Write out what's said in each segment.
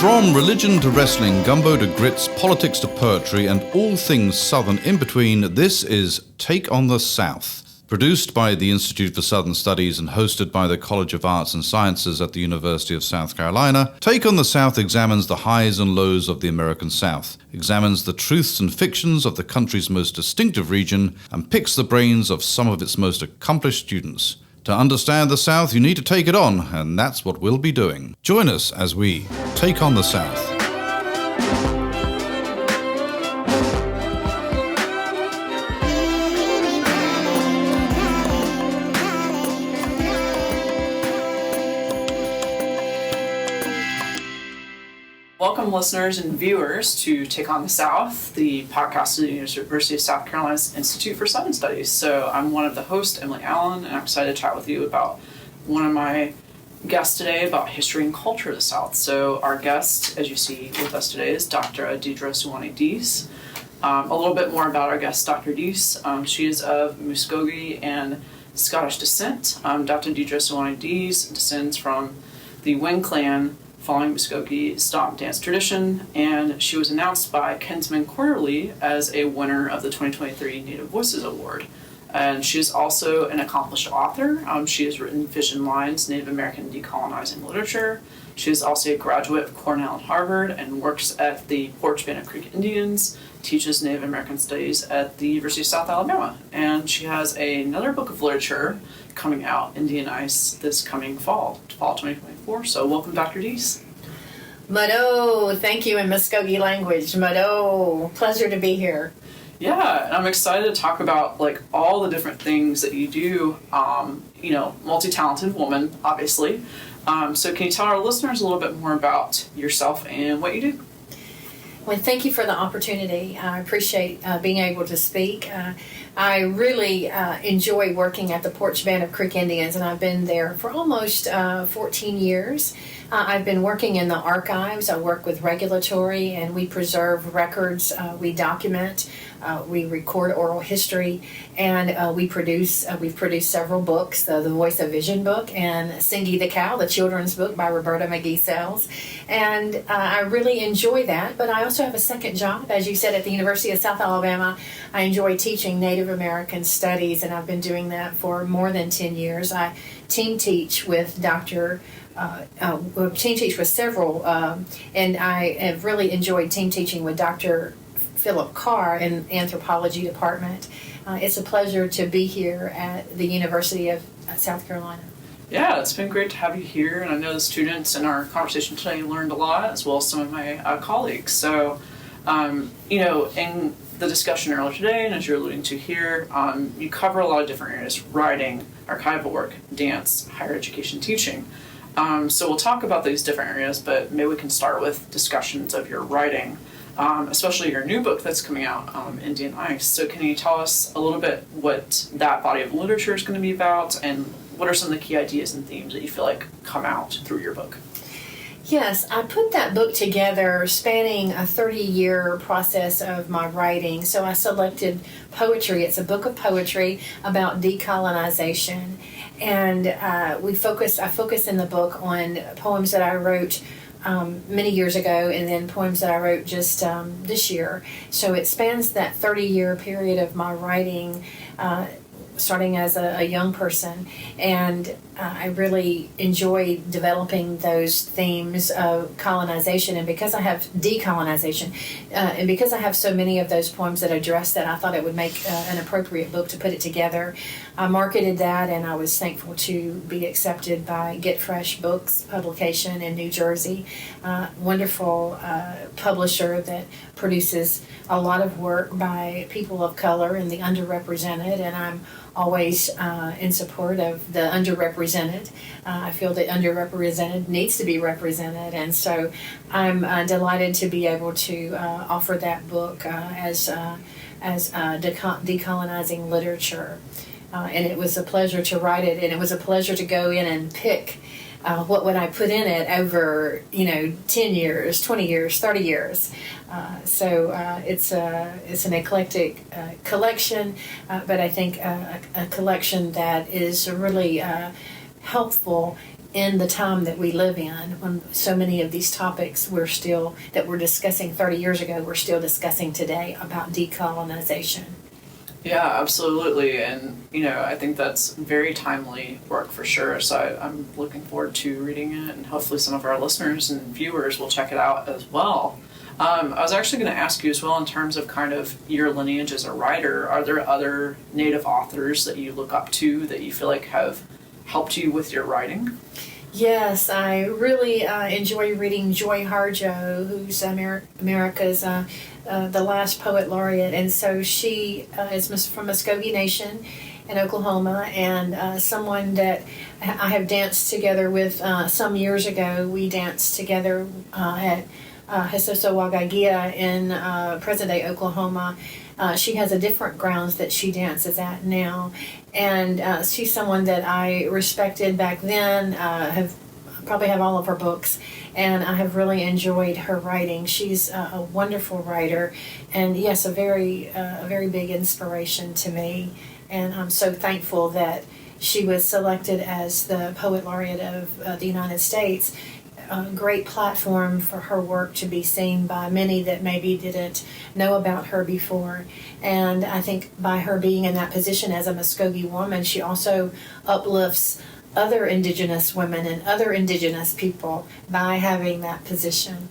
From religion to wrestling, gumbo to grits, politics to poetry, and all things Southern in between, this is Take on the South. Produced by the Institute for Southern Studies and hosted by the College of Arts and Sciences at the University of South Carolina, Take on the South examines the highs and lows of the American South, examines the truths and fictions of the country's most distinctive region, and picks the brains of some of its most accomplished students. To understand the South, you need to take it on, and that's what we'll be doing. Join us as we take on the South. Welcome, listeners and viewers, to Take on the South, the podcast of the University of South Carolina's Institute for Southern Studies. So I'm one of the hosts, Emily Allen, and I'm excited to chat with you about one of my guests today about history and culture of the South. So our guest, as you see with us today, is Dr. Deidra Suwanee Dees. A little bit more about our guest, Dr. Dees. She is of Mvskoke and Scottish descent. Dr. Deidra Suwanee Dees descends from the Wing clan following Mvskoke stompdance tradition, and she was announced by Kinsman Quarterly as a winner of the 2023 Native Voices Award. And she is also an accomplished author. She has written Vision Lines, Native American Decolonizing Literature. She is also a graduate of Cornell and Harvard and works at the Poarch Creek Indians, teaches Native American Studies at the University of South Alabama. And she has another book of literature coming out, Indian Ice, this coming fall 2024. So welcome, Dr. Dees. Mado, thank you in Mvskoke language. Mado, pleasure to be here. Yeah, and I'm excited to talk about all the different things that you do. Multi-talented woman, obviously. So can you tell our listeners a little bit more about yourself and what you do? Well, thank you for the opportunity. I appreciate being able to speak. I really enjoy working at the Poarch Creek Indians, and I've been there for almost 14 years. I've been working in the archives. I work with regulatory, and we preserve records. We document. We record oral history, and we've produced several books, the Voice of Vision book and Singy the Cow, the children's book by Roberta McGee Sells. And I really enjoy that, but I also have a second job, as you said, at the University of South Alabama. I enjoy teaching Native American Studies, and I've been doing that for more than 10 years. I team teach with team teach with several, and I have really enjoyed team teaching with Dr. Philip Carr in the anthropology department. It's a pleasure to be here at the University of South Carolina. Yeah, it's been great to have you here, and I know the students in our conversation today learned a lot, as well as some of my colleagues. So, in the discussion earlier today, and as you're alluding to here, you cover a lot of different areas: writing, archival work, dance, higher education teaching. So we'll talk about these different areas, but maybe we can start with discussions of your writing. Especially your new book that's coming out, Indian Ice. So can you tell us a little bit what that body of literature is going to be about, and what are some of the key ideas and themes that you feel like come out through your book? Yes, I put that book together spanning a 30-year process of my writing. So I selected poetry. It's a book of poetry about decolonization. And I focus in the book on poems that I wrote many years ago, and then poems that I wrote just this year. So it spans that 30-year period of my writing, starting as a young person, and I really enjoy developing those themes of colonization, and because I have decolonization, and because I have so many of those poems that address that, I thought it would make an appropriate book to put it together. I marketed that, and I was thankful to be accepted by Get Fresh Books publication in New Jersey, wonderful publisher that produces a lot of work by people of color and the underrepresented, and I'm always in support of the underrepresented. I feel the underrepresented needs to be represented, and so I'm delighted to be able to offer that book as decolonizing literature. And it was a pleasure to write it, and it was a pleasure to go in and pick what would I put in it over 10 years, 20 years, 30 years. So it's an eclectic collection, but I think a collection that is really helpful in the time that we live in, when so many of these topics that we're discussing 30 years ago, we're still discussing today about decolonization. Yeah, absolutely. And, I think that's very timely work for sure. So I'm looking forward to reading it, and hopefully some of our listeners and viewers will check it out as well. I was actually going to ask you as well, in terms of kind of your lineage as a writer, are there other Native authors that you look up to that you feel like have helped you with your writing? Yes, I really enjoy reading Joy Harjo, who's America's the last poet laureate, and so she is from Mvskoke Nation in Oklahoma, and someone that I have danced together with some years ago. We danced together at Hotvlkvlke in present-day Oklahoma. She has a different grounds that she dances at now, and she's someone that I respected back then. Probably have all of her books, and I have really enjoyed her writing. She's a wonderful writer, and yes, a very big inspiration to me. And I'm so thankful that she was selected as the Poet Laureate of the United States. A great platform for her work to be seen by many that maybe didn't know about her before. And I think by her being in that position as a Mvskoke woman, she also uplifts other Indigenous women and other Indigenous people by having that position.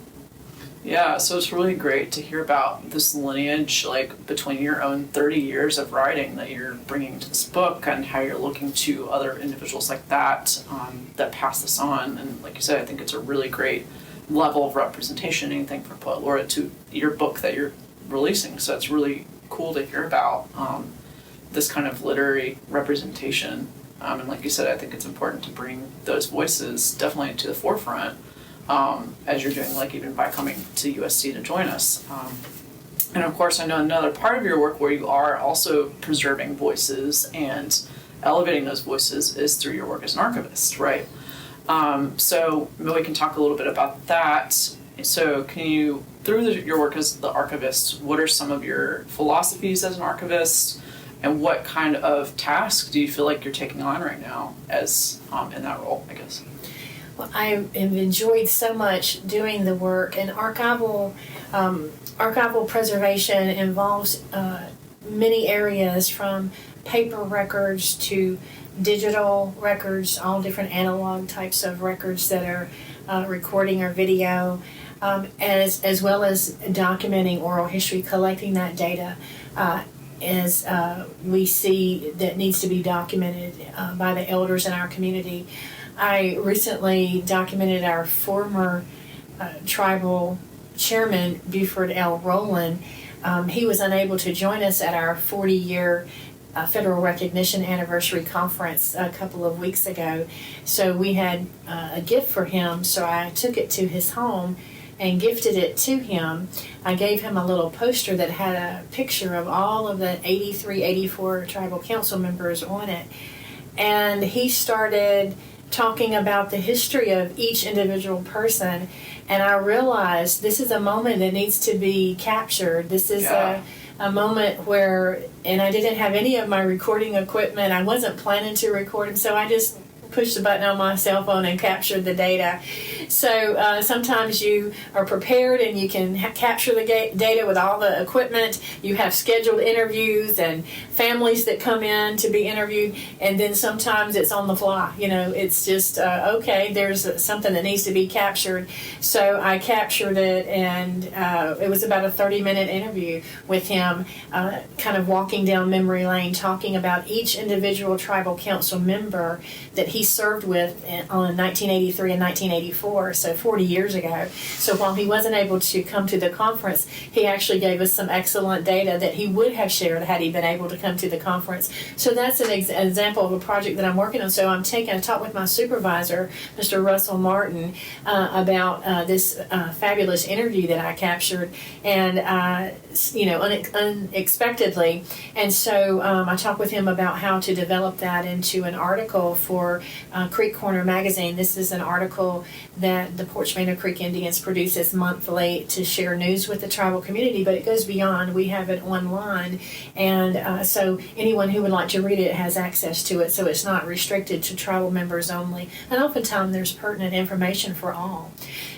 Yeah, so it's really great to hear about this lineage, like between your own 30 years of writing that you're bringing to this book, and how you're looking to other individuals like that that pass this on. And like you said, I think it's a really great level of representation, anything from Poet Laureate to your book that you're releasing. So it's really cool to hear about this kind of literary representation. And like you said, I think it's important to bring those voices definitely to the forefront. As you're doing, like even by coming to USC to join us. And of course, I know another part of your work where you are also preserving voices and elevating those voices is through your work as an archivist, right? So maybe we can talk a little bit about that. So can you, through your work as the archivist, what are some of your philosophies as an archivist, and what kind of tasks do you feel like you're taking on right now as in that role, I guess? Well, I have enjoyed so much doing the work, and archival preservation involves many areas, from paper records to digital records, all different analog types of records that are recording or video, as well as documenting oral history, collecting that data as we see that needs to be documented by the elders in our community. I recently documented our former tribal chairman, Buford L. Rowland. He was unable to join us at our 40-year Federal Recognition Anniversary Conference a couple of weeks ago. So we had a gift for him, so I took it to his home and gifted it to him. I gave him a little poster that had a picture of all of the 83, 84 tribal council members on it. And he started talking about the history of each individual person, and I realized this is a moment that needs to be captured. This is a moment where, and I didn't have any of my recording equipment. I wasn't planning to record him, so I just pushed the button on my cell phone and captured the data. So sometimes you are prepared and you can capture the data with all the equipment. You have scheduled interviews and families that come in to be interviewed, and then sometimes it's on the fly. It's just, okay, there's something that needs to be captured. So I captured it, and it was about a 30-minute interview with him, kind of walking down memory lane, talking about each individual tribal council member that he served with on 1983 and 1984, so 40 years ago. So while he wasn't able to come to the conference, he actually gave us some excellent data that he would have shared had he been able to come to the conference. So that's an example of a project that I'm working on. So I talked with my supervisor, Mr. Russell Martin, about this fabulous interview that I captured, and unexpectedly. And so I talked with him about how to develop that into an article for Creek Corner magazine. This is an article that the Poarch Creek Indians produces monthly to share news with the tribal community, but it goes beyond. We have it online, and so anyone who would like to read it has access to it, so it's not restricted to tribal members only. And oftentimes there's pertinent information for all.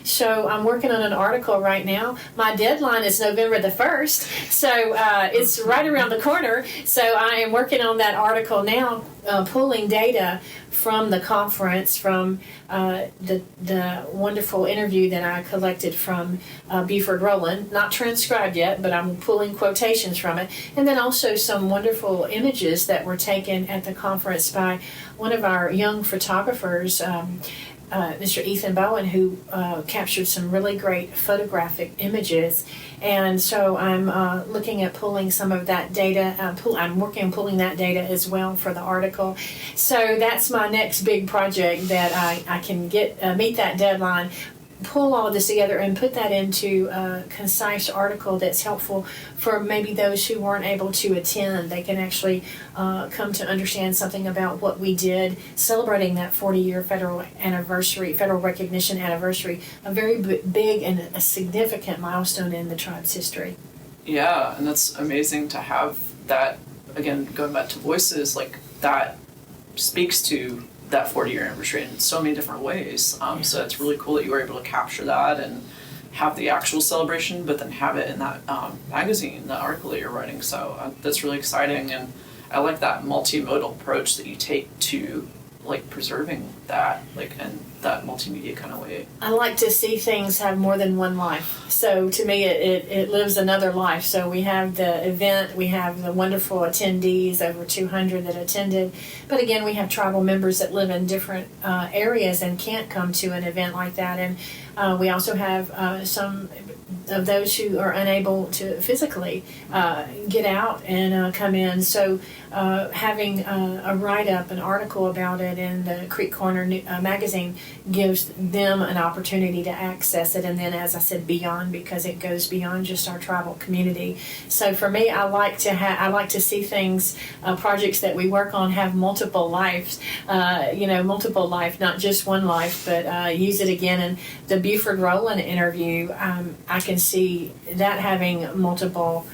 So I'm working on an article right now. My deadline is November the 1st, so it's right around the corner. So I am working on that article now, pulling data from the conference, from the wonderful interview that I collected from Buford Rowland, not transcribed yet, but I'm pulling quotations from it, and then also some wonderful images that were taken at the conference by one of our young photographers, Mr. Ethan Bowen, who captured some really great photographic images. And so I'm looking at pulling some of that data. I'm working on pulling that data as well for the article. So that's my next big project, that I can get meet that deadline, pull all of this together and put that into a concise article that's helpful for maybe those who weren't able to attend. They can actually come to understand something about what we did celebrating that 40-year federal recognition anniversary, a very big and a significant milestone in the tribe's history. Yeah, and that's amazing to have that, again, going back to voices, like that speaks to that 40-year anniversary in so many different ways. So it's really cool that you were able to capture that and have the actual celebration, but then have it in that magazine, that article that you're writing. So that's really exciting, and I like that multimodal approach that you take to like preserving that, like in that multimedia kind of way. I like to see things have more than one life. So to me, it lives another life. So we have the event, we have the wonderful attendees, over 200 that attended. But again, we have tribal members that live in different areas and can't come to an event like that. And we also have some of those who are unable to physically get out and come in. So having a write-up, an article about it in the Creek Corner magazine gives them an opportunity to access it, and then, as I said, beyond, because it goes beyond just our tribal community. So for me, I like to see things, projects that we work on have multiple lives, multiple life, not just one life, but use it again. And the Buford Rowland interview, I can see that having multiple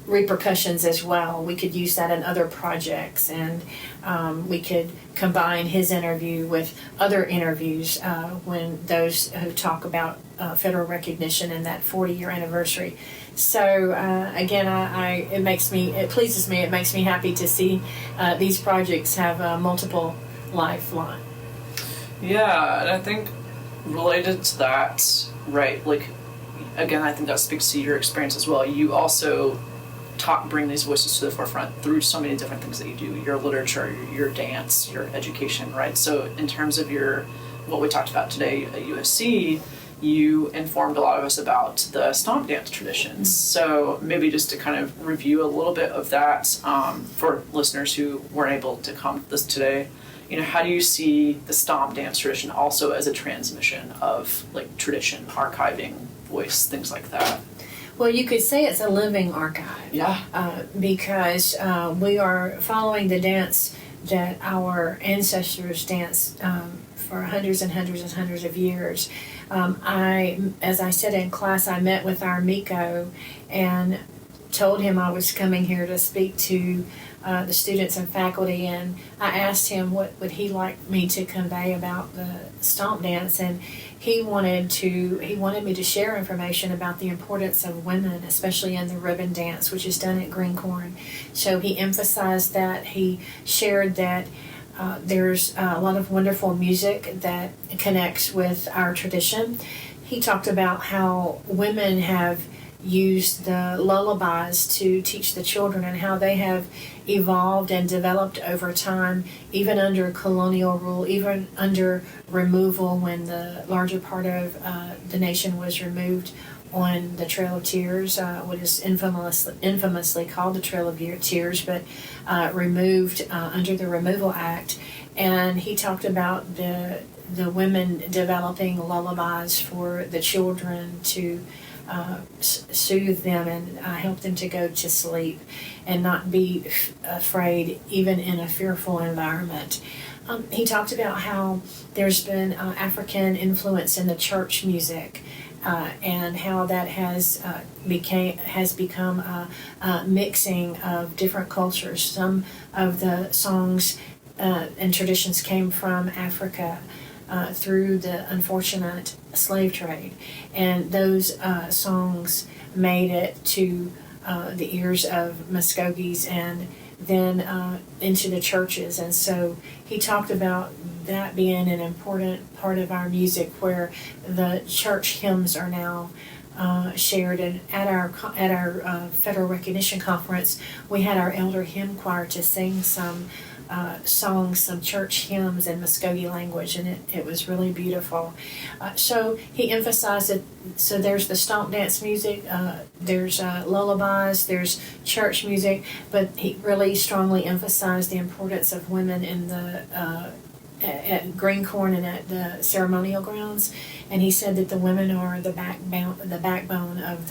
repercussions as well. We could use that in other projects, and we could combine his interview with other interviews when those who talk about federal recognition and that 40-year anniversary. So again, it pleases me. It makes me happy to see these projects have multiple lifeline. Yeah, and I think related to that, right? Like, again, I think that speaks to your experience as well. You also bring these voices to the forefront through so many different things that you do, your literature, your dance, your education, right? So in terms of what we talked about today at USC, you informed a lot of us about the stomp dance traditions. So maybe just to kind of review a little bit of that for listeners who weren't able to come to this today. How do you see the stomp dance tradition also as a transmission of like tradition, archiving, voice, things like that? Well, you could say it's a living archive. Yeah. Because we are following the dance that our ancestors danced for hundreds and hundreds and hundreds of years. As I said in class, I met with our Miko and told him I was coming here to speak to the students and faculty, and I asked him what would he like me to convey about the stomp dance, and he wanted me to share information about the importance of women, especially in the ribbon dance, which is done at Green Corn. So he emphasized that. He shared that there's a lot of wonderful music that connects with our tradition. He talked about how women have used the lullabies to teach the children and how they have evolved and developed over time, even under colonial rule, even under removal when the larger part of the nation was removed on the Trail of Tears, what is infamously called the Trail of Tears, but removed under the Removal Act. And he talked about the women developing lullabies for the children to soothe them and help them to go to sleep and not be afraid even in a fearful environment. He talked about how there's been African influence in the church music, and how that has become a mixing of different cultures. Some of the songs and traditions came from Africa through the unfortunate slave trade, and those songs made it to the ears of Mvskokes and then into the churches. And so he talked about that being an important part of our music, where the church hymns are now shared. And at our federal recognition conference, we had our elder hymn choir to sing some songs, some church hymns in Mvskoke language, and it was really beautiful. So he emphasized that. So there's the stomp dance music, there's lullabies, there's church music, but he really strongly emphasized the importance of women in the at Green Corn and at the ceremonial grounds, and he said that the women are the backbone of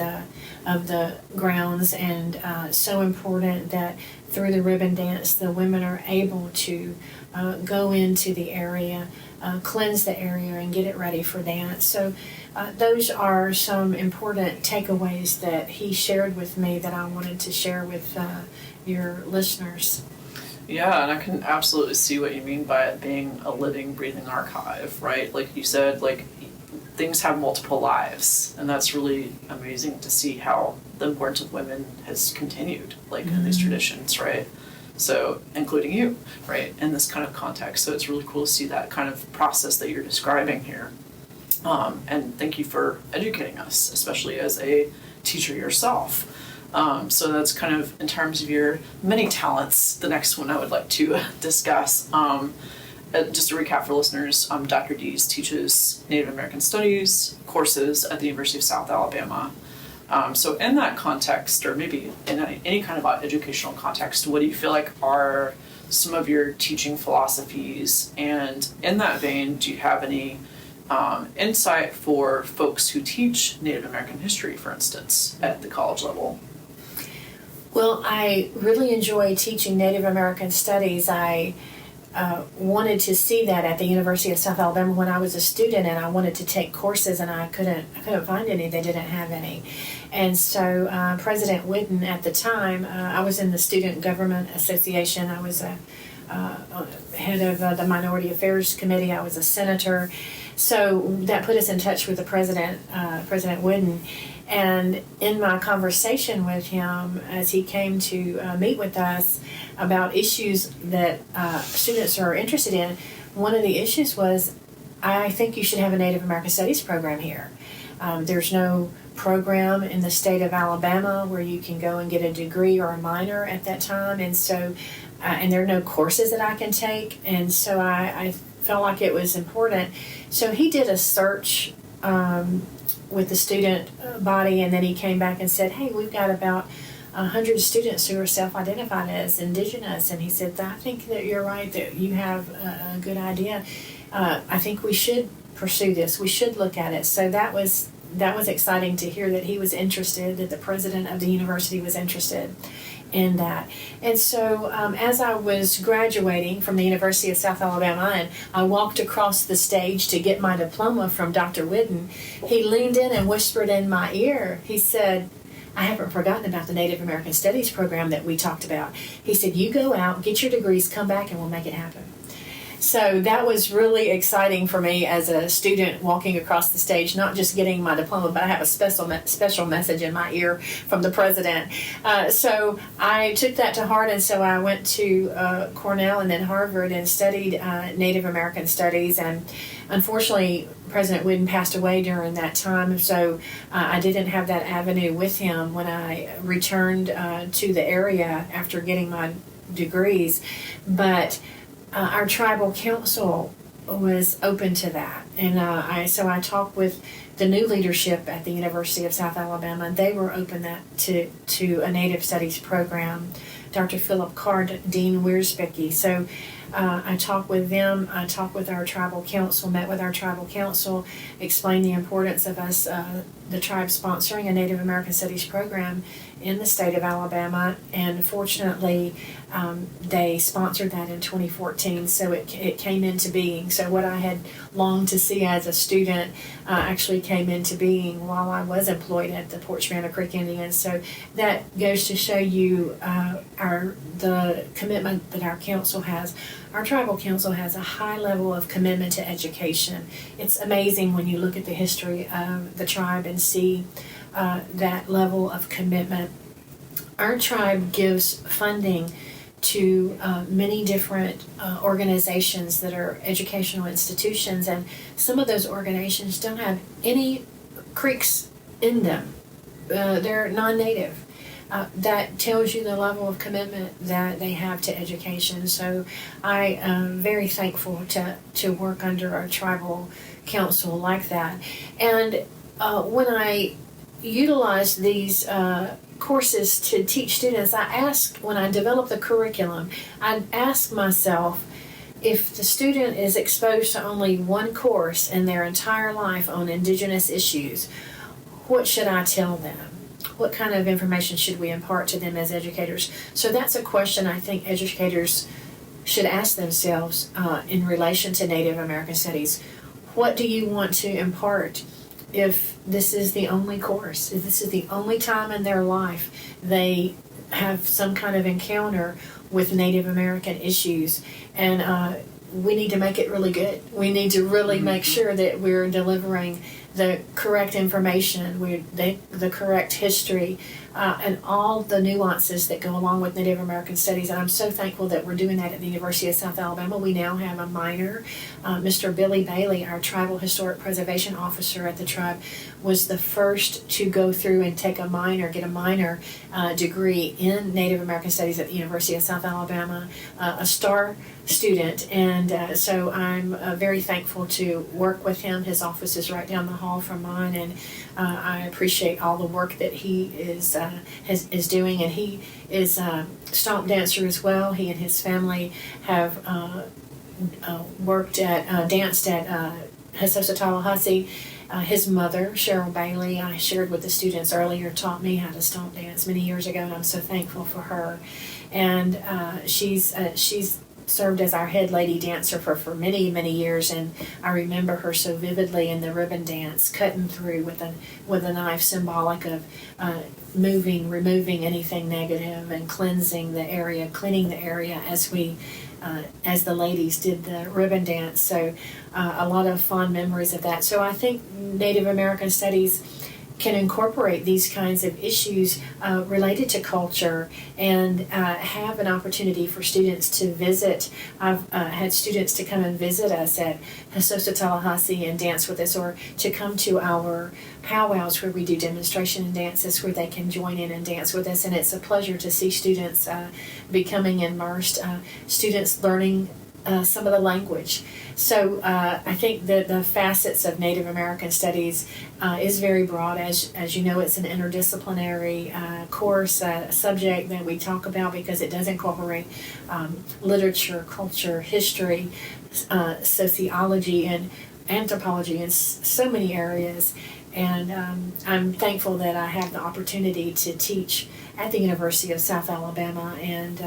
the grounds, and so important that through the ribbon dance the women are able to go into the area, cleanse the area, and get it ready for dance. So those are some important takeaways that he shared with me that I wanted to share with your listeners. Yeah, and I can absolutely see what you mean by it being a living, breathing archive, right? Like you said, like things have multiple lives, and that's really amazing to see how the importance of women has continued, like in these traditions, right? So, including you, right, in this kind of context. So it's really cool to see that kind of process that you're describing here. And thank you for educating us, especially as a teacher yourself. So that's kind of in terms of your many talents. The next one I would like to discuss. Just to recap for listeners, Dr. Dees teaches Native American Studies courses at the University of South Alabama. So in that context, or maybe in any kind of educational context, what do you feel like are some of your teaching philosophies? And in that vein, do you have any insight for folks who teach Native American history, for instance, at the college level? Well, I really enjoy teaching Native American Studies. I wanted to see that at the University of South Alabama when I was a student, and I wanted to take courses, and I couldn't find any. They didn't have any. And so President Whidden at the time, I was in the Student Government Association. I was a head of the Minority Affairs Committee. I was a senator. So that put us in touch with the president, President Whidden. And in my conversation with him, as he came to meet with us about issues that students are interested in, one of the issues was, I think you should have a Native American Studies program here. There's no program in the state of Alabama where you can go and get a degree or a minor at that time, and so and there are no courses that I can take, and so I felt like it was important. So he did a search with the student body, and then he came back and said, hey, we've got about 100 students who are self-identified as Indigenous, and he said, I think that you're right, that you have a good idea. I think we should pursue this. We should look at it. So that was exciting to hear that he was interested, that the president of the university was interested in that. And so as I was graduating from the University of South Alabama, and I walked across the stage to get my diploma from Dr. Whidden, he leaned in and whispered in my ear. He said, I haven't forgotten about the Native American Studies program that we talked about. He said, you go out, get your degrees, come back, and we'll make it happen. So that was really exciting for me as a student walking across the stage, not just getting my diploma, but I have a special message in my ear from the president. So I took that to heart, and so I went to Cornell and then Harvard and studied Native American Studies. And unfortunately, President Whidden passed away during that time, so I didn't have that avenue with him when I returned to the area after getting my degrees. But our tribal council was open to that, and so I talked with the new leadership at the University of South Alabama. They were open to a Native Studies program. Dr. Philip Card, Dean Mvskoke. So I talked with them, I talked with our tribal council, met with our tribal council, explained the importance of us, the tribe sponsoring a Native American Studies program in the state of Alabama, and fortunately they sponsored that in 2014, so it came into being. So what I had longed to see as a student actually came into being while I was employed at the Poarch Creek Indians. So that goes to show you the commitment that our council has. Our tribal council has a high level of commitment to education. It's amazing when you look at the history of the tribe and see that level of commitment. Our tribe gives funding to many different organizations that are educational institutions, and some of those organizations don't have any Creeks in them. They're non-native. That tells you the level of commitment that they have to education. So I am very thankful to work under a tribal council like that. And when I utilize these courses to teach students, when I develop the curriculum, I ask myself, if the student is exposed to only one course in their entire life on Indigenous issues, what should I tell them? What kind of information should we impart to them as educators? So that's a question I think educators should ask themselves in relation to Native American Studies. What do you want to impart if this is the only course, if this is the only time in their life they have some kind of encounter with Native American issues? And we need to make it really good. We need to really make sure that we're delivering the correct information, the correct history, and all the nuances that go along with Native American Studies. And I'm so thankful that we're doing that at the University of South Alabama. We now have a minor. Mr. Billy Bailey, our Tribal Historic Preservation Officer at the tribe, was the first to go through and get a minor degree in Native American Studies at the University of South Alabama, a star student. And so I'm very thankful to work with him. His office is right down the hall from mine, and I appreciate all the work that he is doing. And he is a stomp dancer as well. He and his family have danced at Hesosa Tallahassee. His mother, Cheryl Bailey, I shared with the students earlier, taught me how to stomp dance many years ago, and I'm so thankful for her. And she's served as our head lady dancer for many, many years, and I remember her so vividly in the ribbon dance, cutting through with a knife, symbolic of removing anything negative and cleaning the area as the ladies did the ribbon dance. So a lot of fond memories of that. So I think Native American Studies can incorporate these kinds of issues related to culture and have an opportunity for students to visit. I've had students to come and visit us at Hesosa Tallahassee and dance with us, or to come to our powwows where we do demonstration dances where they can join in and dance with us. And it's a pleasure to see students becoming immersed, students learning some of the language. So I think that the facets of Native American Studies is very broad. As you know, it's an interdisciplinary course, subject that we talk about because it does incorporate literature, culture, history, sociology, and anthropology in so many areas. And I'm thankful that I have the opportunity to teach at the University of South Alabama, and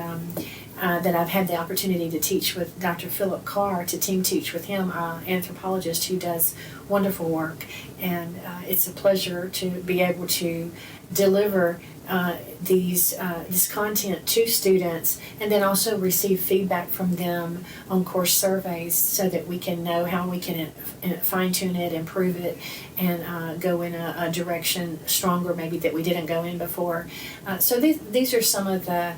that I've had the opportunity to teach with Dr. Philip Carr, to team teach with him, an anthropologist who does wonderful work. And it's a pleasure to be able to deliver this content to students, and then also receive feedback from them on course surveys so that we can know how we can fine-tune it, improve it, and go in a direction stronger maybe that we didn't go in before. So these are some of the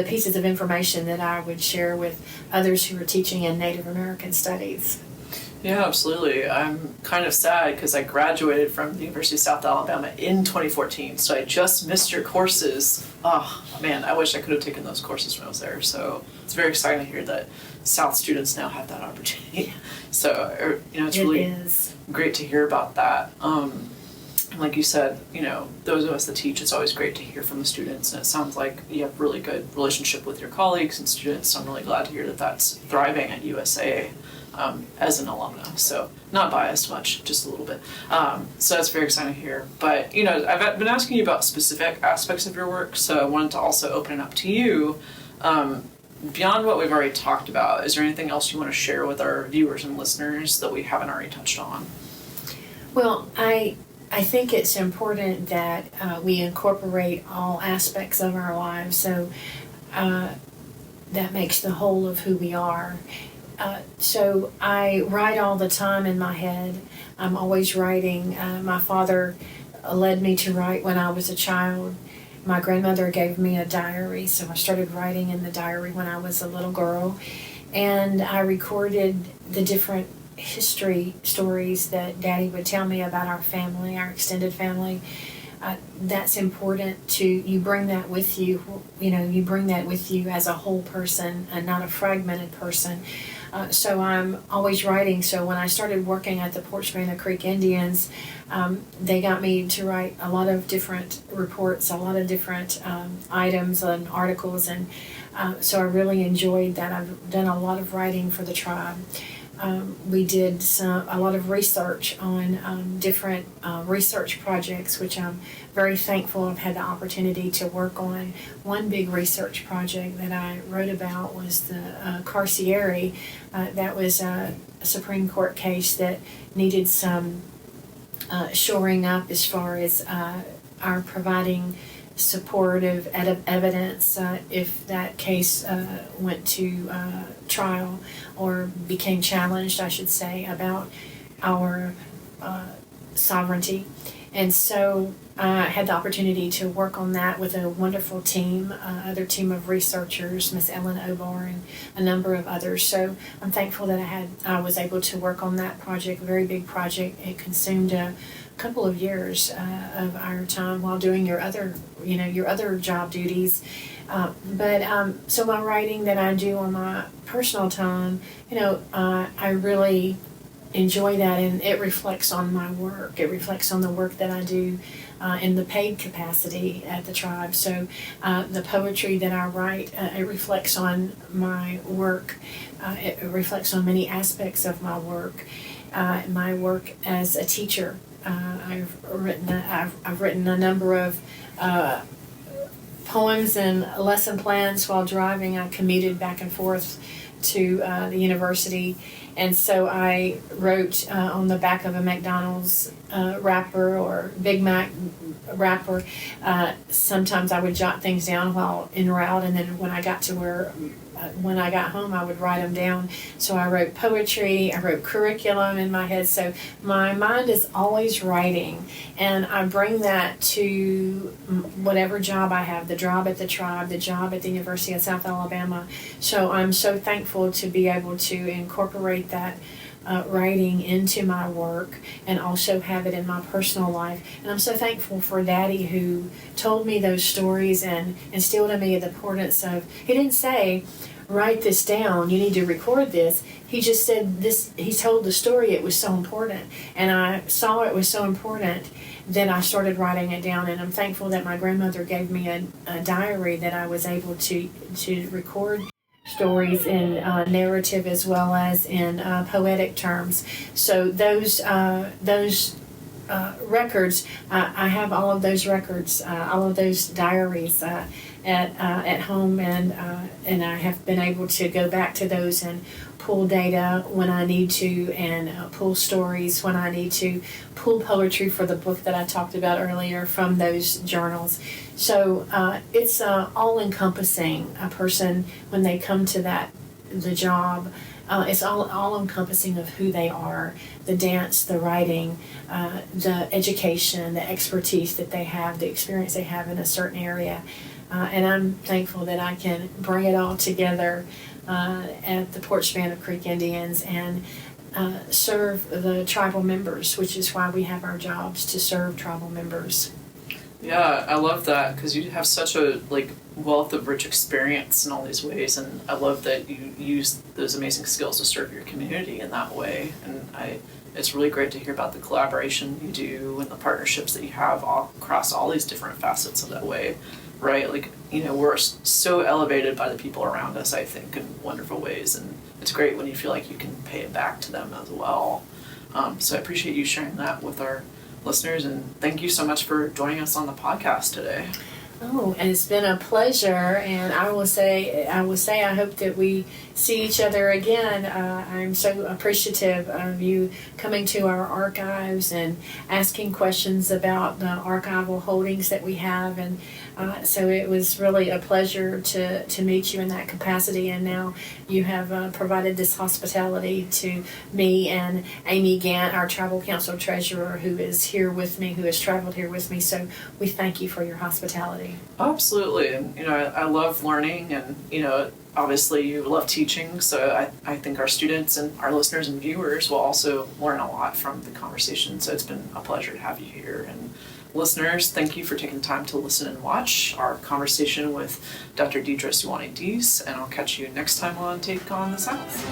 pieces of information that I would share with others who are teaching in Native American Studies. Yeah, absolutely. I'm kind of sad because I graduated from the University of South Alabama in 2014, so I just missed your courses. Oh, man, I wish I could have taken those courses when I was there. So it's very exciting to hear that South students now have that opportunity. So, it's really great to hear about that. And like you said, those of us that teach, it's always great to hear from the students, and it sounds like you have really good relationship with your colleagues and students. So I'm really glad to hear that that's thriving at USA as an alumna. So not biased much, just a little bit. So that's very exciting to hear. But, I've been asking you about specific aspects of your work, so I wanted to also open it up to you. Beyond what we've already talked about, is there anything else you want to share with our viewers and listeners that we haven't already touched on? Well, I think it's important that we incorporate all aspects of our lives, so that makes the whole of who we are. So I write all the time in my head. I'm always writing. My father led me to write when I was a child. My grandmother gave me a diary, so I started writing in the diary when I was a little girl. And I recorded the different history stories that Daddy would tell me about our family, our extended family. That's important you bring that with you, you bring that with you as a whole person and not a fragmented person. So I'm always writing. So when I started working at the Poarch Creek Indians, they got me to write a lot of different reports, a lot of different items and articles, and so I really enjoyed that. I've done a lot of writing for the tribe. We did a lot of research on different research projects, which I'm very thankful I've had the opportunity to work on. One big research project that I wrote about was the Carcieri. That was a Supreme Court case that needed some shoring up as far as our providing supportive evidence if that case went to trial or became challenged, I should say, about our sovereignty. And so I had the opportunity to work on that with a wonderful team, other team of researchers, Miss Ellen Obar and a number of others. So I'm thankful that I was able to work on that project, a very big project. It consumed a couple of years of our time while doing your other job duties. So my writing that I do on my personal time, I really enjoy that, and it reflects on my work. It reflects on the work that I do in the paid capacity at the tribe. So the poetry that I write, it reflects on my work. It reflects on many aspects of my work. My work as a teacher. I've written a number of poems and lesson plans while driving. I commuted back and forth to the university, and so I wrote on the back of a McDonald's wrapper or Big Mac wrapper. Sometimes I would jot things down while en route, and then when I got home, I would write them down. So I wrote poetry, I wrote curriculum in my head. So my mind is always writing, and I bring that to whatever job I have, the job at the tribe, the job at the University of South Alabama. So I'm so thankful to be able to incorporate that writing into my work and also have it in my personal life. And I'm so thankful for Daddy, who told me those stories and instilled in me the importance of, he didn't say, write this down, you need to record this. He just said this, he told the story, it was so important. And I saw it was so important, then I started writing it down. And I'm thankful that my grandmother gave me a diary that I was able to record stories in narrative as well as in poetic terms. So those records, I have all of those records, all of those diaries at home, and I have been able to go back to those and pull data when I need to, and pull stories when I need to, pull poetry for the book that I talked about earlier from those journals. So it's all-encompassing. A person, when they come to the job, it's all-encompassing of who they are, the dance, the writing, the education, the expertise that they have, the experience they have in a certain area. And I'm thankful that I can bring it all together at the Poarch Creek Indians and serve the tribal members, which is why we have our jobs, to serve tribal members. Yeah, I love that, because you have such a wealth of rich experience in all these ways, and I love that you use those amazing skills to serve your community in that way. And it's really great to hear about the collaboration you do and the partnerships that you have all across all these different facets of that way, right? Like, we're so elevated by the people around us, I think, in wonderful ways, and it's great when you feel like you can pay it back to them as well. So I appreciate you sharing that with our listeners, and thank you so much for joining us on the podcast today. Oh, and it's been a pleasure, and I will say I hope that we see each other again. I'm so appreciative of you coming to our archives and asking questions about the archival holdings that we have, and so it was really a pleasure to meet you in that capacity, and now you have provided this hospitality to me and Amy Gant, our Tribal Council Treasurer, who is here with me, who has traveled here with me, so we thank you for your hospitality. Absolutely, and I love learning, and obviously you love teaching, so I think our students and our listeners and viewers will also learn a lot from the conversation, so it's been a pleasure to have you here. And listeners, thank you for taking time to listen and watch our conversation with Dr. Deidra Suwanee Dees, and I'll catch you next time on Take on the South.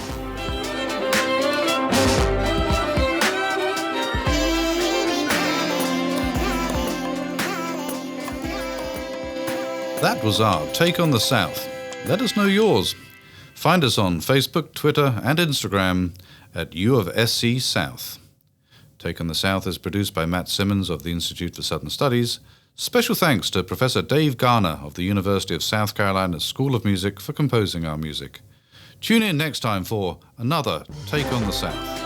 That was our Take on the South. Let us know yours. Find us on Facebook, Twitter, and Instagram at U of SC South. Take on the South is produced by Matt Simmons of the Institute for Southern Studies. Special thanks to Professor Dave Garner of the University of South Carolina School of Music for composing our music. Tune in next time for another Take on the South.